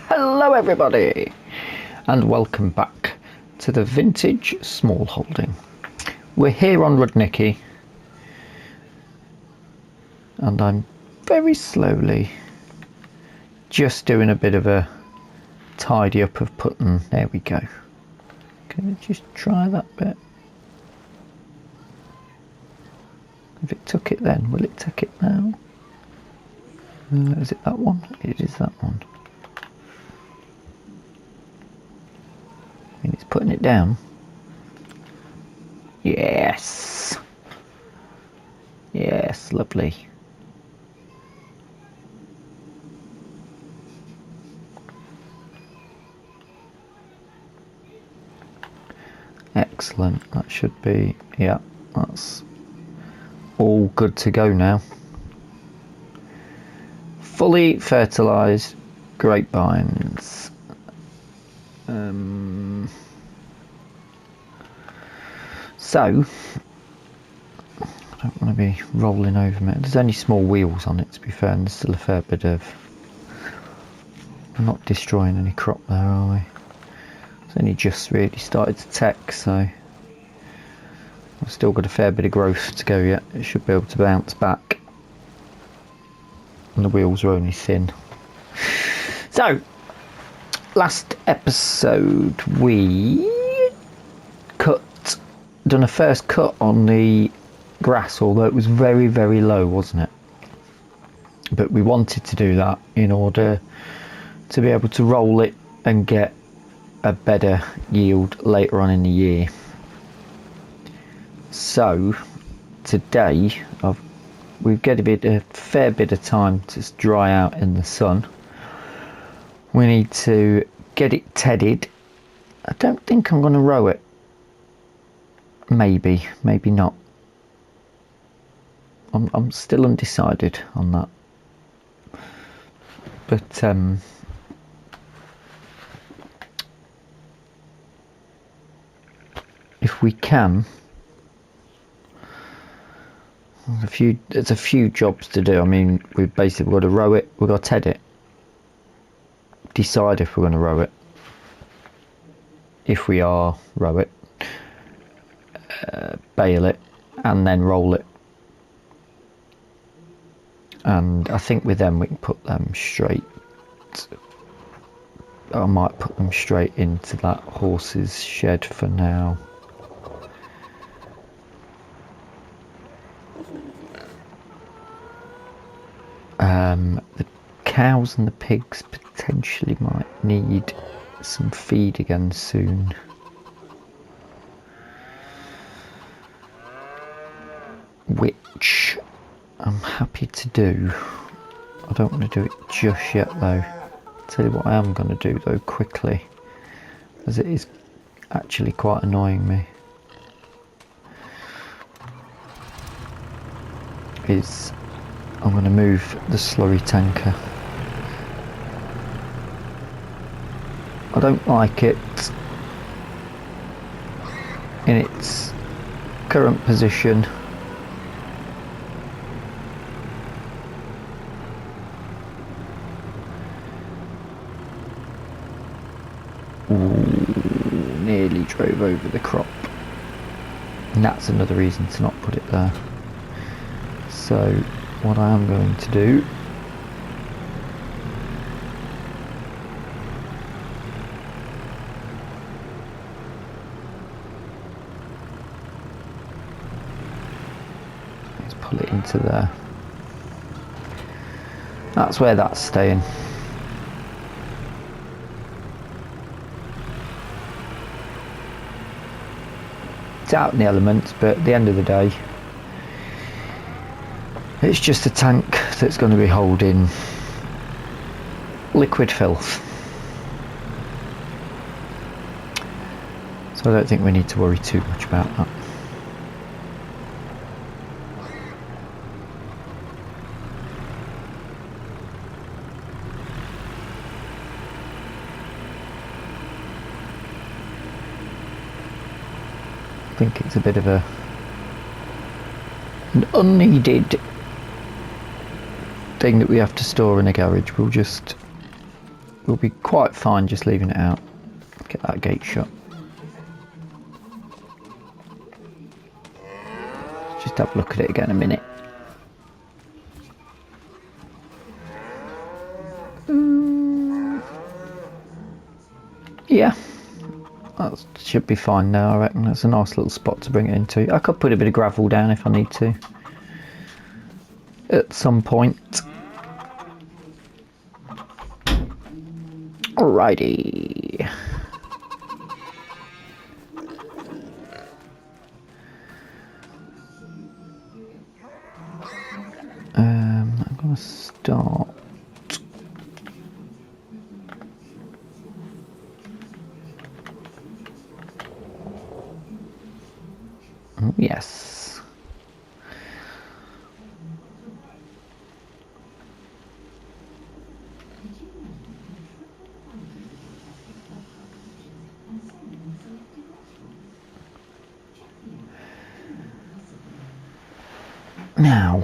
Hello everybody, and welcome back to the vintage small holding. We're here on Rudniki, and I'm very slowly just doing a bit of a tidy up of putting. There we go. Can I just try that bit? If it took it then, will it take it now? Is it that one? It is that one. I mean, it's putting it down. Yes. Yes, lovely. Excellent. That should be, yeah, that's all good to go now. Fully fertilised grapevines. So, I don't want to be rolling over it. There's only small wheels on it, to be fair, and there's still a fair bit of... We're not destroying any crop there, are we? It's only just really started to take, so... I've still got a fair bit of growth to go yet. It should be able to bounce back. And the wheels are only thin. So, last episode we done a first cut on the grass, although it was very, very low, wasn't it? But we wanted to do that in order to be able to roll it and get a better yield later on in the year. So today we've got a fair bit of time to dry out in the sun. We need to get it tedded. I don't think I'm going to row it. Maybe not. I'm still undecided on that. But if we can, there's a few jobs to do. I mean, we've basically got to row it, we've got to ted it, decide if we're going to row it, if we are, row it, bale it, and then roll it. And I think with them we can put them straight, I might put them straight into that horse's shed for now. The cows and the pigs potentially might need some feed again soon. Which I'm happy to do. I don't want to do it just yet though. I'll tell you what I am going to do though quickly, as it is actually quite annoying me, is I'm going to move the slurry tanker. I don't like it in its current position. Nearly drove over the crop, and that's another reason to not put it there. So what I am going to do is pull it into there. That's where that's staying. It's out in the elements, but at the end of the day It's just a tank that's going to be holding liquid filth. So I don't think we need to worry too much about that. I think it's a bit of an unneeded thing that we have to store in a garage. We'll be quite fine just leaving it out. Get that gate shut. Just have a look at it again in a minute. Yeah, that should be fine now, I reckon. That's a nice little spot to bring it into. I could put a bit of gravel down if I need to at some point. Alrighty. I'm gonna start. Oh, yes. Now,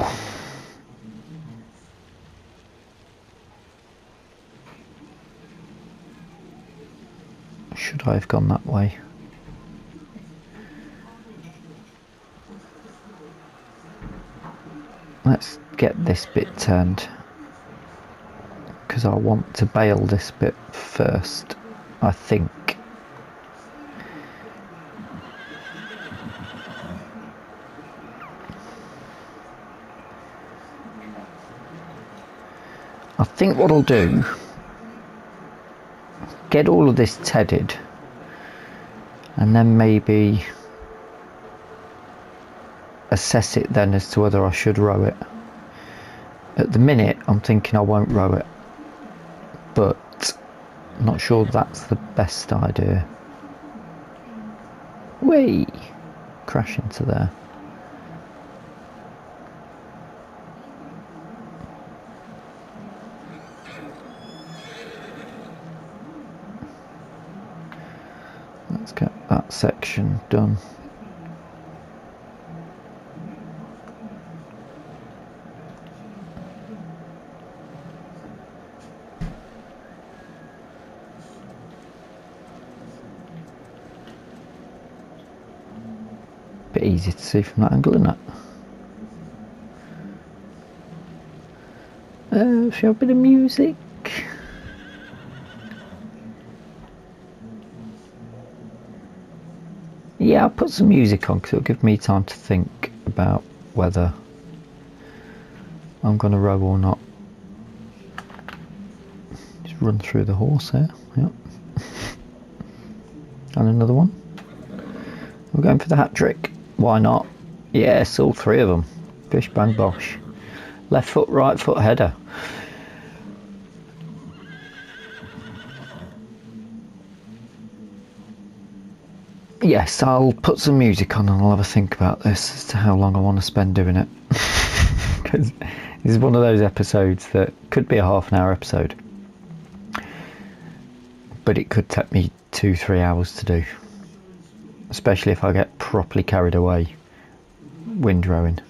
should I have gone that way? Let's get this bit turned, because I want to bale this bit first, I think. I think what I'll do, get all of this tedded, and then maybe assess it then as to whether I should row it. At the minute I'm thinking I won't row it, but I'm not sure that's the best idea. Whee! Crash into there. Let's get that section done. Bit easy to see from that angle, isn't it? Should we have a bit of music? Yeah, I'll put some music on because it'll give me time to think about whether I'm going to row or not. Just run through the horse here. Yep. And another one. We're going for the hat trick. Why not? Yes, all three of them. Bish bang bosh. Left foot, right foot header. Yes, I'll put some music on and I'll have a think about this as to how long I want to spend doing it. Because this is one of those episodes that could be a half-an-hour episode, but it could take me 2-3 hours to do, especially if I get properly carried away windrowing.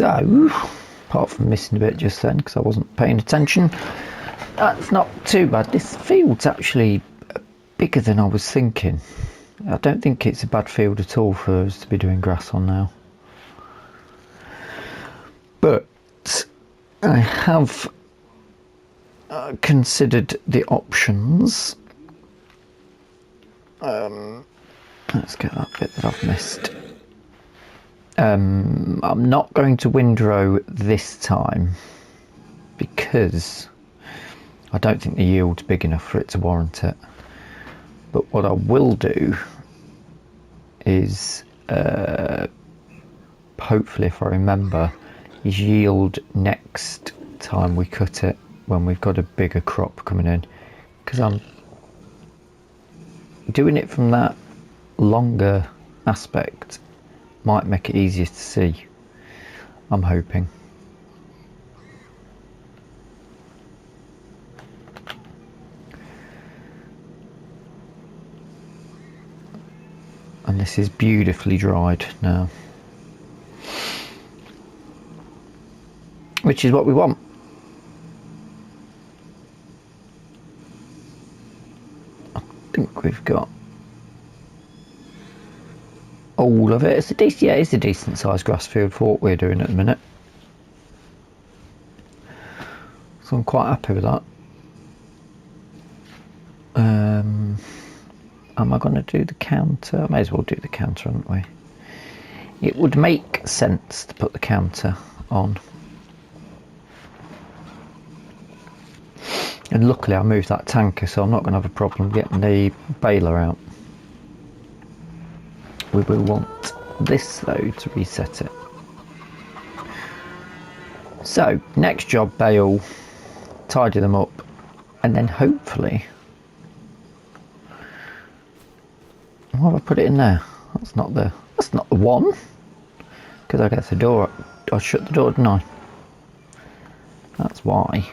So, apart from missing a bit just then because I wasn't paying attention, that's not too bad. This field's actually bigger than I was thinking. I don't think it's a bad field at all for us to be doing grass on now. But I have considered the options. Let's get that bit that I've missed. I'm not going to windrow this time because I don't think the yield's big enough for it to warrant it. But what I will do is, hopefully if I remember, is yield next time we cut it when we've got a bigger crop coming in, because I'm doing it from that longer aspect might make it easier to see, I'm hoping. And this is beautifully dried now, which is what we want. I think we've got all of it. It's a decent, yeah, it's a decent sized grass field for what we're doing at the minute. So I'm quite happy with that. Am I going to do the counter? I may as well do the counter, haven't we? It would make sense to put the counter on. And luckily I moved that tanker, so I'm not going to have a problem getting the baler out. We will want this though to reset it. So next job, bale, tidy them up, and then hopefully, why have I put it in there? That's not the one, because I guess the door, I shut the door, didn't I? That's why.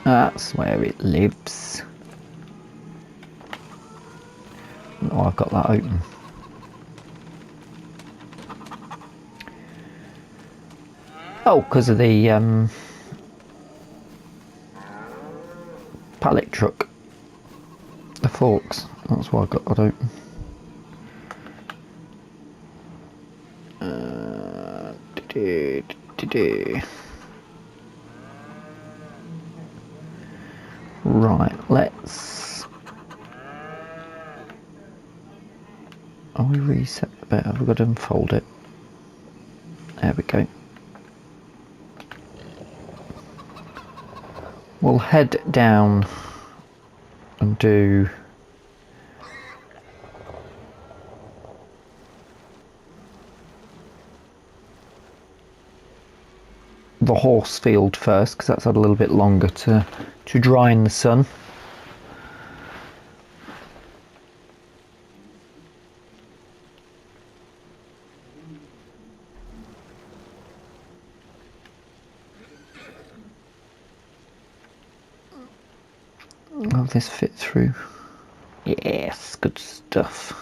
That's where it lives. Oh, I've got that open. Oh, because of the pallet truck, the forks. That's why I got that open. Right, let's. Oh, we reset the bit. Have we got to unfold it? There we go. We'll head down and do the horse field first, because that's had a little bit longer to dry in the sun. Will this fit through? Yes, good stuff.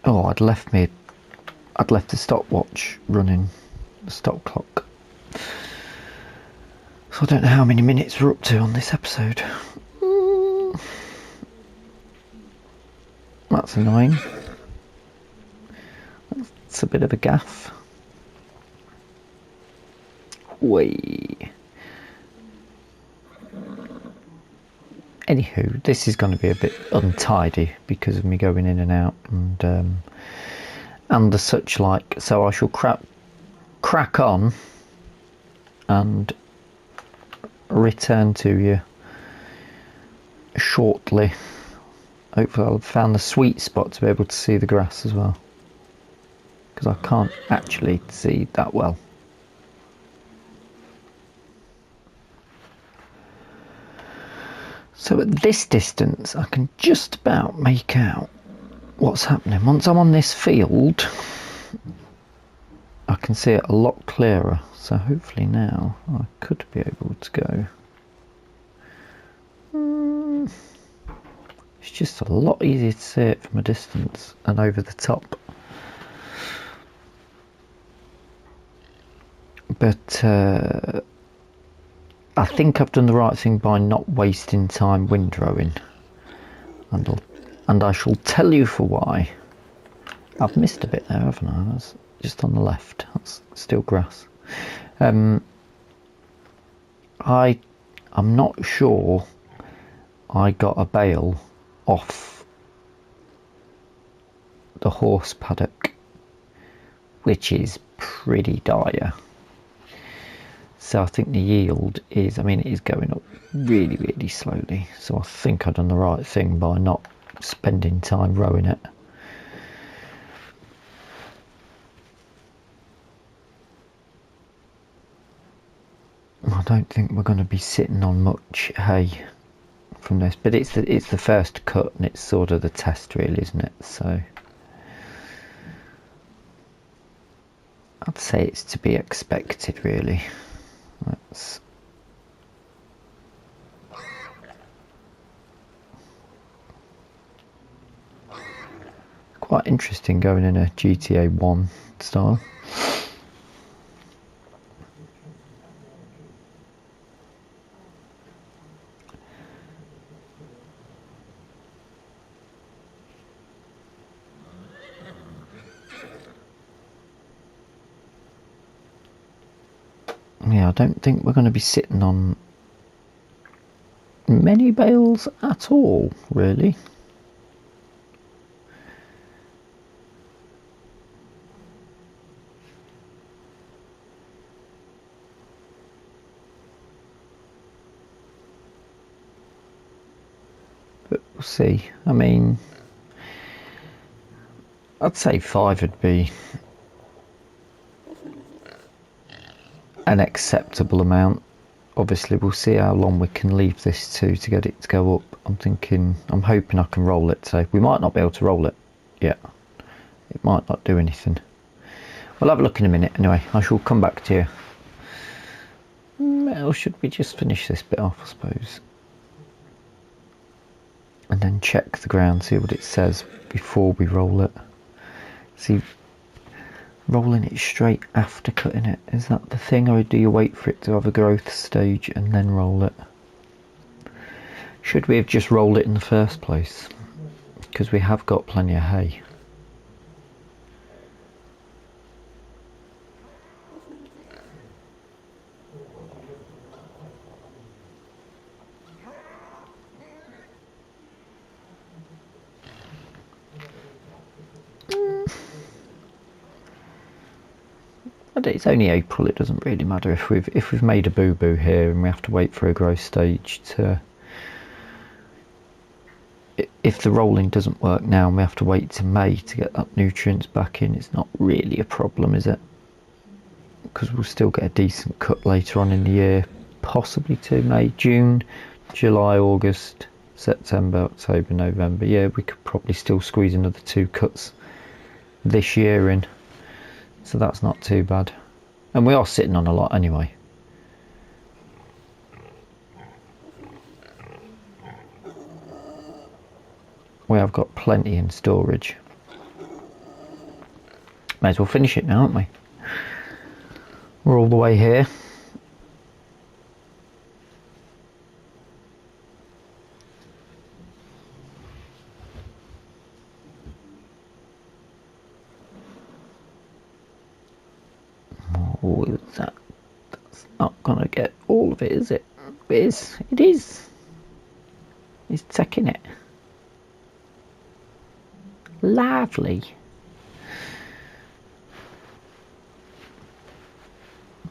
Oh, I'd left the stopwatch running, the stop clock. So I don't know how many minutes we're up to on this episode. That's annoying. That's a bit of a gaff. Whee. Anywho, this is going to be a bit untidy because of me going in and out and the such like. So I shall crack on and return to you shortly. Hopefully I'll have found the sweet spot to be able to see the grass as well, because I can't actually see that well. So at this distance I can just about make out what's happening. Once I'm on this field, I can see it a lot clearer, so hopefully now I could be able to go. It's just a lot easier to see it from a distance and over the top. But I think I've done the right thing by not wasting time windrowing, and I shall tell you for why. I've missed a bit there, haven't I? That's just on the left. That's still grass. I'm not sure I got a bale off the horse paddock, which is pretty dire. So I think the yield is, I mean, it is going up really, really slowly. So I think I've done the right thing by not spending time rowing it. I don't think we're going to be sitting on much hay from this, but it's the first cut and it's sort of the test really, isn't it? So I'd say it's to be expected really. That's quite interesting going in a GTA 1 style. Yeah, I don't think we're going to be sitting on many bales at all, really. But we'll see. I mean, I'd say 5 would be an acceptable amount. Obviously we'll see how long we can leave this to get it to go up. I'm hoping I can roll it today. We might not be able to roll it yet. It might not do anything. We'll have a look in a minute anyway. I shall come back to you. Or should we just finish this bit off, I suppose, and then check the ground, see what it says before we roll it. See, rolling it straight after cutting it, is that the thing, or do you wait for it to have a growth stage and then roll it? Should we have just rolled it in the first place? Because we have got plenty of hay. It's only April, it doesn't really matter if we've made a boo-boo here and we have to wait for a growth stage to... If the rolling doesn't work now and we have to wait to May to get that nutrients back in, it's not really a problem, is it? Because we'll still get a decent cut later on in the year, possibly to May, June, July, August, September, October, November. Yeah, we could probably still squeeze another 2 cuts this year in. So that's not too bad. And we are sitting on a lot anyway. We have got plenty in storage. May as well finish it now, aren't we? We're all the way here. Oh, that's not gonna get all of it, is it? It is. It is. He's taking it. Lovely.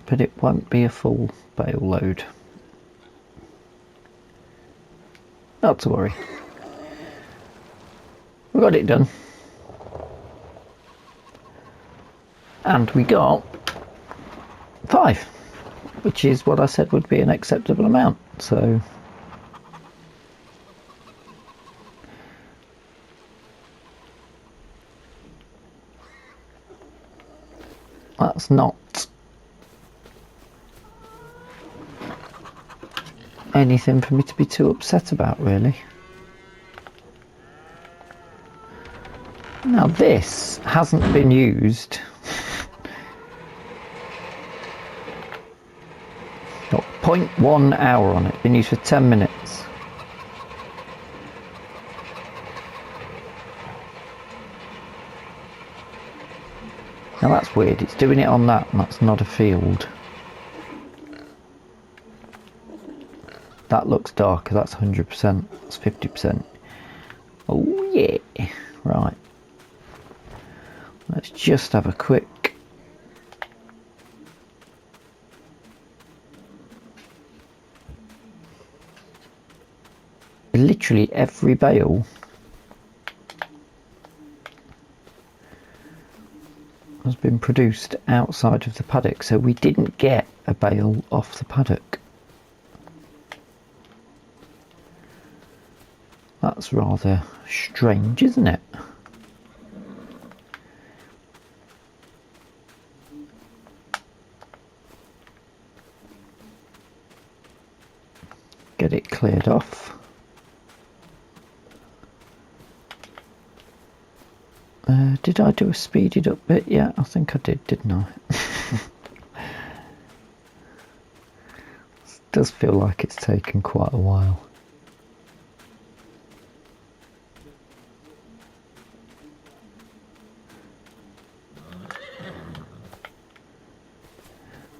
But it won't be a full bale load. Not to worry. We got it done. And we got 5, which is what I said would be an acceptable amount. So That's not anything for me to be too upset about, really. Now this hasn't been used. Got 0.1 hour on it, been used for 10 minutes. Now that's weird, it's doing it on that and that's not a field. That looks darker, that's 100%, that's 50%. Oh yeah, right. Let's just have a quick literally every bale has been produced outside of the paddock, so we didn't get a bale off the paddock. That's rather strange, isn't it? Get it cleared off. Did I do a speeded up bit? Yeah, I think I did, didn't I? It does feel like it's taken quite a while.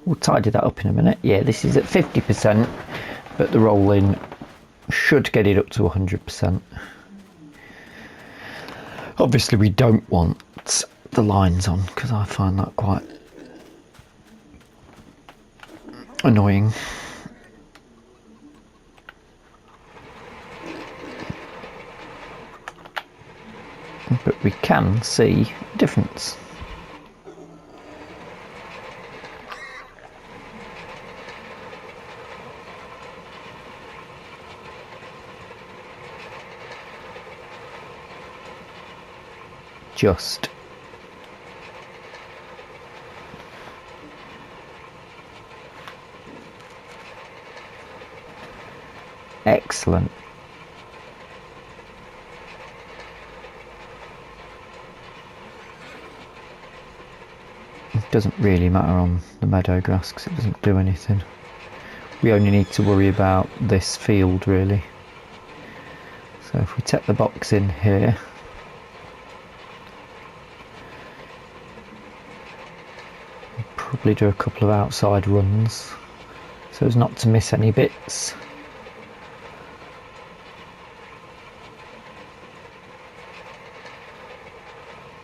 We'll tidy that up in a minute. Yeah, this is at 50%, but the rolling should get it up to 100%. Obviously we don't want the lines on because I find that quite annoying. But we can see a difference. Just excellent. It doesn't really matter on the meadow grass because it doesn't do anything. We only need to worry about this field really. So if we take the box in here, probably do a couple of outside runs so as not to miss any bits.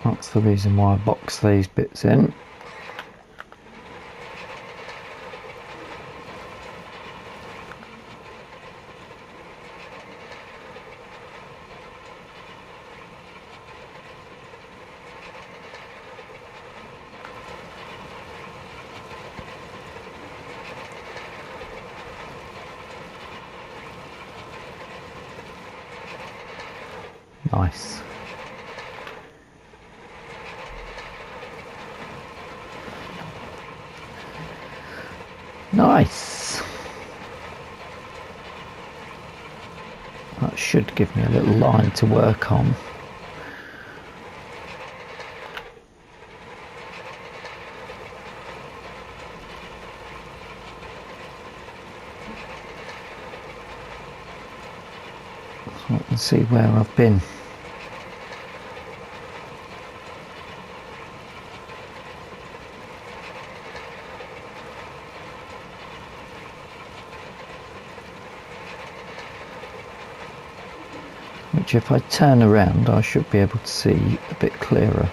That's the reason why I box these bits in. Nice. Nice. That should give me a little line to work on. So I can see where I've been. Which if I turn around I should be able to see a bit clearer.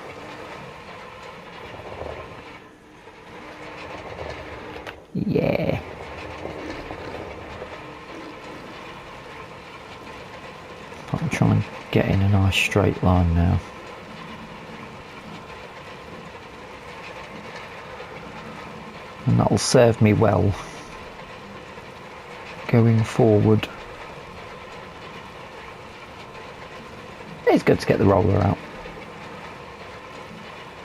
Yeah. I'll try and get in a nice straight line now. And that'll serve me well going forward. It's good to get the roller out.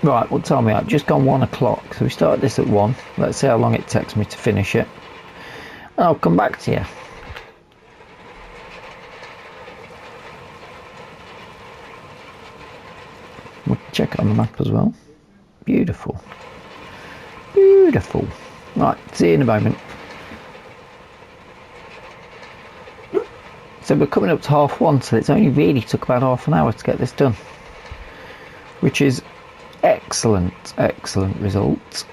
Right, what time are we at? Just gone 1 o'clock. So we started this at 1. Let's see how long it takes me to finish it. And I'll come back to you. We'll check it on the map as well. Beautiful. Beautiful. Right, see you in a moment. So we're coming up to 1:30, so it's only really took about half an hour to get this done. Which is excellent, excellent result.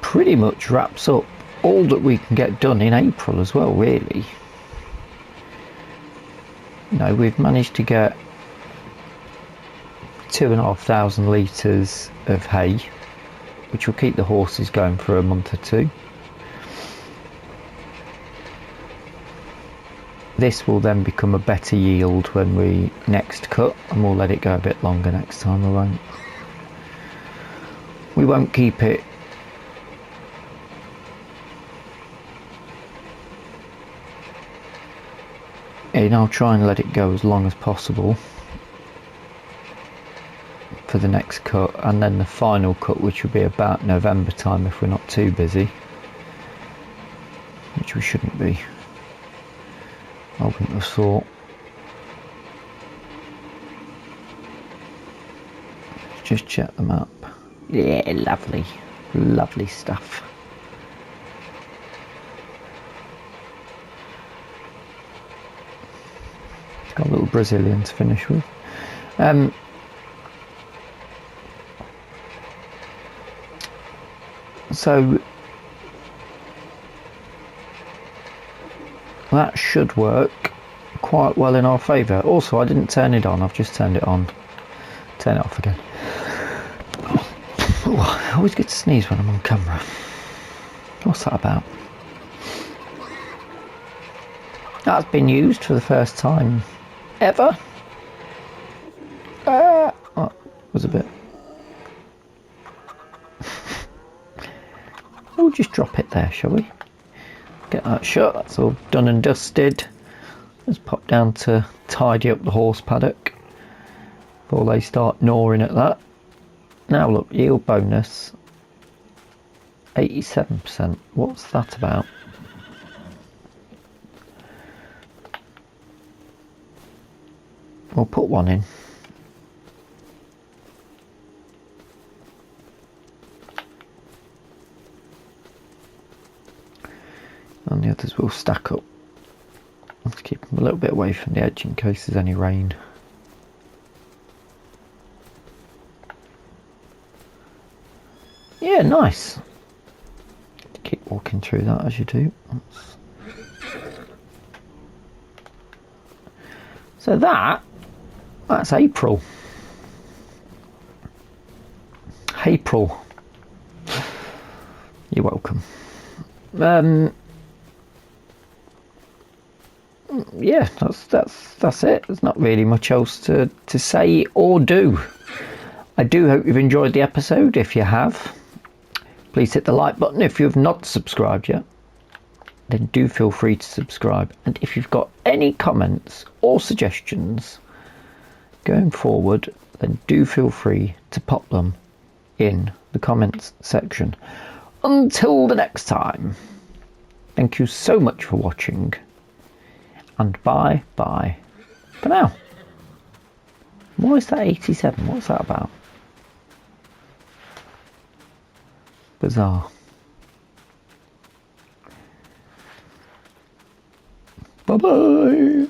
Pretty much wraps up all that we can get done in April as well, really. You know, we've managed to get 2,500 litres of hay, which will keep the horses going for a month or two. This will then become a better yield when we next cut, and we'll let it go a bit longer next time. We won't keep it in. I'll try and let it go as long as possible for the next cut, and then the final cut, which will be about November time if we're not too busy, which we shouldn't be. I wouldn't have thought. Just check the map. Yeah, lovely, lovely stuff. Got a little Brazilian to finish with. So that should work quite well in our favour. Also, I didn't turn it on, I've just turned it on. Turn it off again. Oh, I always get to sneeze when I'm on camera. What's that about? That's been used for the first time ever. Oh, was a bit. We'll just drop it there, shall we? Get that shut. That's all done and dusted. Let's pop down to tidy up the horse paddock before they start gnawing at that. Now look, yield bonus 87%. What's that about? We'll put one in. And the others will stack up. Let's keep them a little bit away from the edge in case there's any rain. Yeah, nice. Keep walking through that as you do. So that's April. Haypril. You're welcome. Yeah, that's it. There's not really much else to say or do. I do hope you've enjoyed the episode. If you have, please hit the like button. If you've not subscribed yet, then do feel free to subscribe. And if you've got any comments or suggestions going forward, then do feel free to pop them in the comments section. Until the next time, thank you so much for watching, and bye for now. Why is that 87? What's that about? Bizarre. Bye bye.